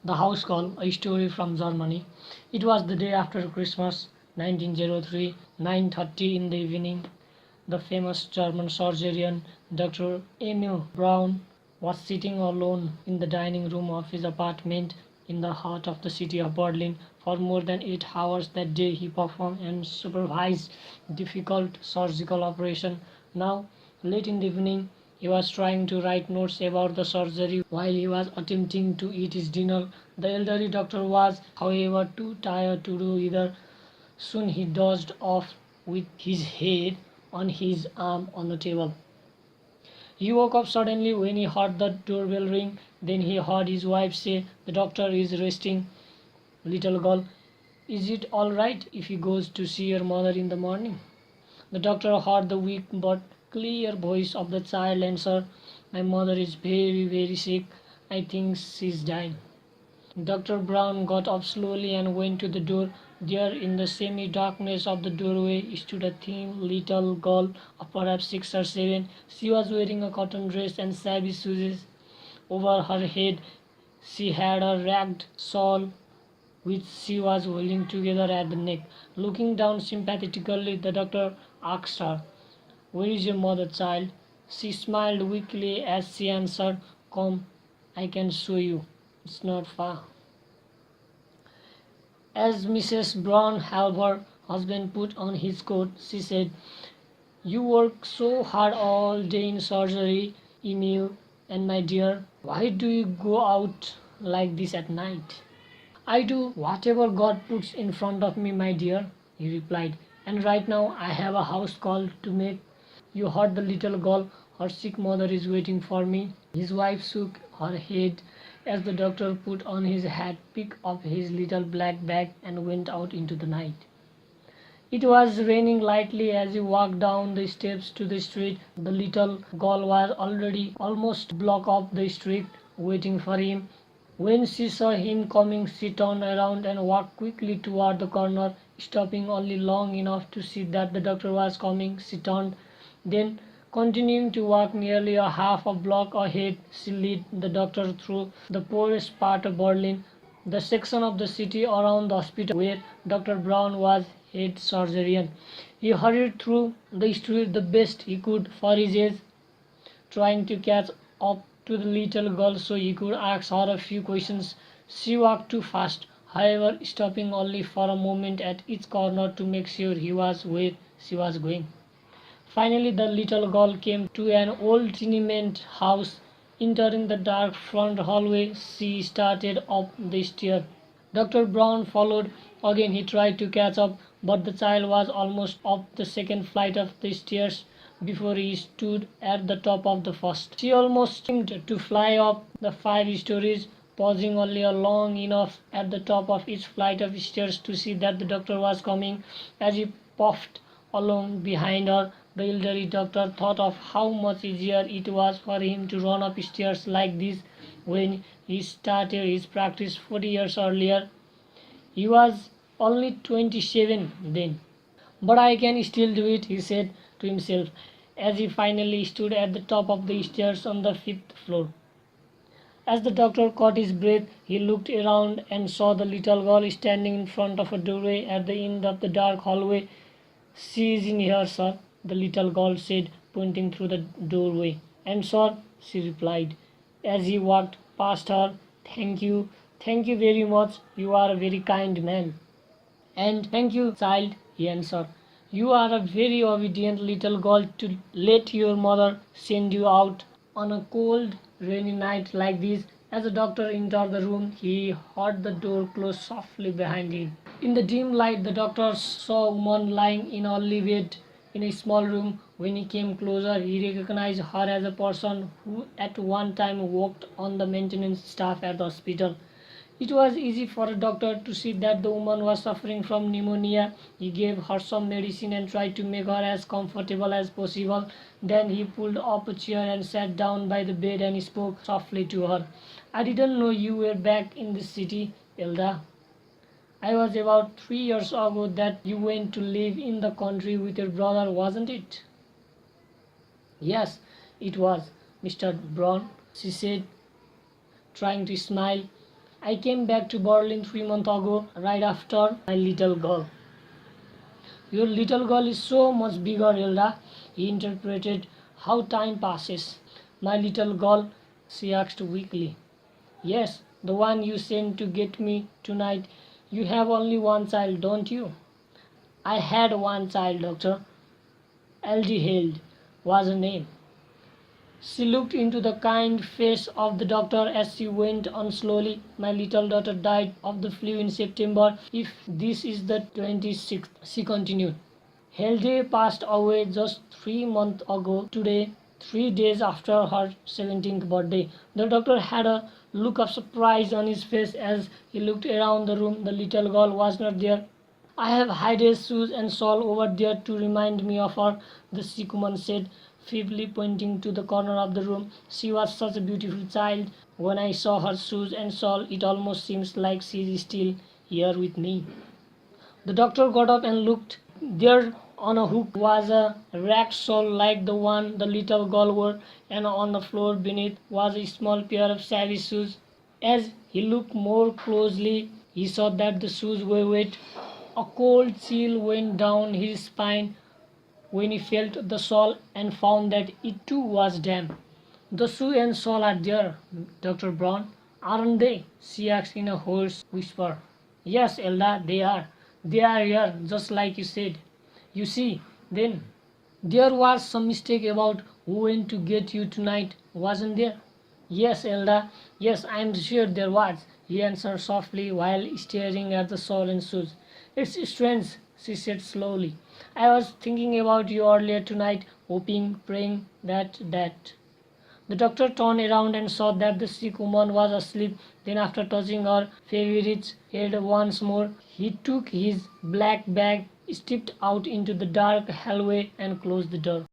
The House Call, a story from Germany. It was the day after Christmas, 1903, 9:30 in the evening. The famous German surgeon, Dr. Emil Braun, was sitting alone in the dining room of his apartment in the heart of the city of Berlin. For more than 8 hours that day, he performed and supervised difficult surgical operation. Now, late in the evening, he was trying to write notes about the surgery while he was attempting to eat his dinner. The elderly doctor was, however, too tired to do either. Soon he dozed off with his head on his arm on the table. He woke up suddenly when he heard the doorbell ring. Then he heard his wife say, "The doctor is resting. Little girl, is it all right if he goes to see your mother in the morning?" The doctor heard the weak but clear voice of the child answer, "My mother is very, very sick. I think she's dying." Dr. Brown got up slowly and went to the door. There, in the semi-darkness of the doorway, stood a thin little girl of perhaps 6 or 7. She was wearing a cotton dress and shabby shoes. Over her head, she had a ragged shawl which she was holding together at the neck. Looking down sympathetically, the doctor asked her, "Where is your mother, child?" She smiled weakly as she answered, "Come, I can show you. It's not far." As Mrs. Brown helped her husband put on his coat, she said, "You work so hard all day in surgery, Emil, and my dear, why do you go out like this at night?" "I do whatever God puts in front of me, my dear," he replied, "and right now I have a house call to make. You heard the little girl, her sick mother is waiting for me." His wife shook her head as the doctor put on his hat, picked up his little black bag, and went out into the night. It was raining lightly as he walked down the steps to the street. The little girl was already almost block up the street, waiting for him. When she saw him coming, she turned around and walked quickly toward the corner, stopping only long enough to see that the doctor was coming. She turned, then, continuing to walk nearly a half a block ahead, she led the doctor through the poorest part of Berlin, the section of the city around the hospital where Dr. Brown was head surgeon. He hurried through the street the best he could for his age, trying to catch up to the little girl so he could ask her a few questions. She walked too fast, however, stopping only for a moment at each corner to make sure he was where she was going. Finally, the little girl came to an old tenement house. Entering the dark front hallway, she started up the stair. Dr. Brown followed. Again he tried to catch up, but the child was almost up the second flight of the stairs before he stood at the top of the first. She almost seemed to fly up the 5 stories, pausing only long enough at the top of each flight of stairs to see that the doctor was coming. As he puffed along behind her, the elderly doctor thought of how much easier it was for him to run up stairs like this when he started his practice 40 years earlier. He was only 27 then. "But I can still do it," he said to himself as he finally stood at the top of the stairs on the 5th floor. As the doctor caught his breath, he looked around and saw the little girl standing in front of a doorway at the end of the dark hallway. "She is in here, sir," the little girl said, pointing through the doorway. "And sir," she replied, as he walked past her, thank you very much. You are a very kind man." "And thank you, child," he answered. "You are a very obedient little girl to let your mother send you out on a cold, rainy night like this." As the doctor entered the room, he heard the door close softly behind him. In the dim light, the doctor saw a woman lying in a early bed in a small room. When he came closer, he recognized her as a person who at one time worked on the maintenance staff at the hospital. It was easy for a doctor to see that the woman was suffering from pneumonia. He gave her some medicine and tried to make her as comfortable as possible. Then he pulled up a chair and sat down by the bed and spoke softly to her. "I didn't know you were back in the city, Elda. I was about 3 years ago that you went to live in the country with your brother, wasn't it?" "Yes, it was, Mr. Brown," she said, trying to smile. I came back to Berlin 3 months ago, right after my little girl. Your little girl is so much bigger, Hilda. He interpreted how time passes. My little girl, she asked weakly. Yes, the one you sent to get me tonight. You have only one child, don't you? I had one child, Doctor. Aldi Hild was her name. She looked into the kind face of the doctor as she went on slowly. My little daughter died of the flu in September. If this is the 26th, she continued. Hilde passed away just 3 months ago today, 3 days after her 17th birthday. The doctor had a look of surprise on his face as he looked around the room. The little girl was not there. I have Heide's shoes and shawl over there to remind me of her, the sick woman said, feebly pointing to the corner of the room. She was such a beautiful child. When I saw her shoes and shawl, it almost seems like she is still here with me. The doctor got up and looked. There on a hook was a ragged shawl like the one the little girl wore, and on the floor beneath was a small pair of shabby shoes. As he looked more closely, he saw that the shoes were wet. A cold chill went down his spine when he felt the shawl and found that it too was damp. The shoe and shawl are there, Dr. Brown, aren't they? She asked in a hoarse whisper. Yes, Elda, they are. They are here, just like you said. You see, then, there was some mistake about who went to get you tonight, wasn't there? Yes, Elda, yes, I am sure there was, he answered softly while staring at the shawl and shoes. It's strange, she said slowly. I was thinking about you earlier tonight, hoping, praying that. The doctor turned around and saw that the sick woman was asleep. Then, after touching her favorite's head once more, he took his black bag, stepped out into the dark hallway, and closed the door.